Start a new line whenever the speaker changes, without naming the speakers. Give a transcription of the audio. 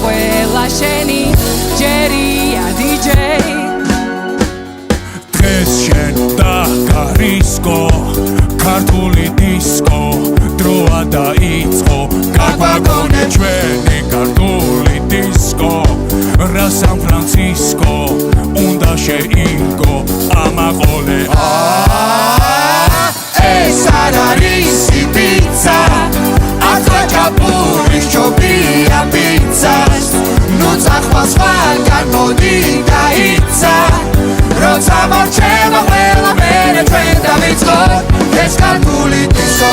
ყველა შენი ჯერია DJ
დღეს შენ დაგარისკო ქართული დისკო დროა დაიწყო გაგვაგონე ჩვენი ქართული დისკო რა სან ფრანცისკო უნდა შეიგო ამაყოლე
ეს არ არის პიცა აწაჭაპურის ჩობია პიცას ნუ წახვალ სხვაგან მოდი დაიცა როცა მორჩება ყველა მერე ჩვენ დავიწყოთ ეს ქართული დისკო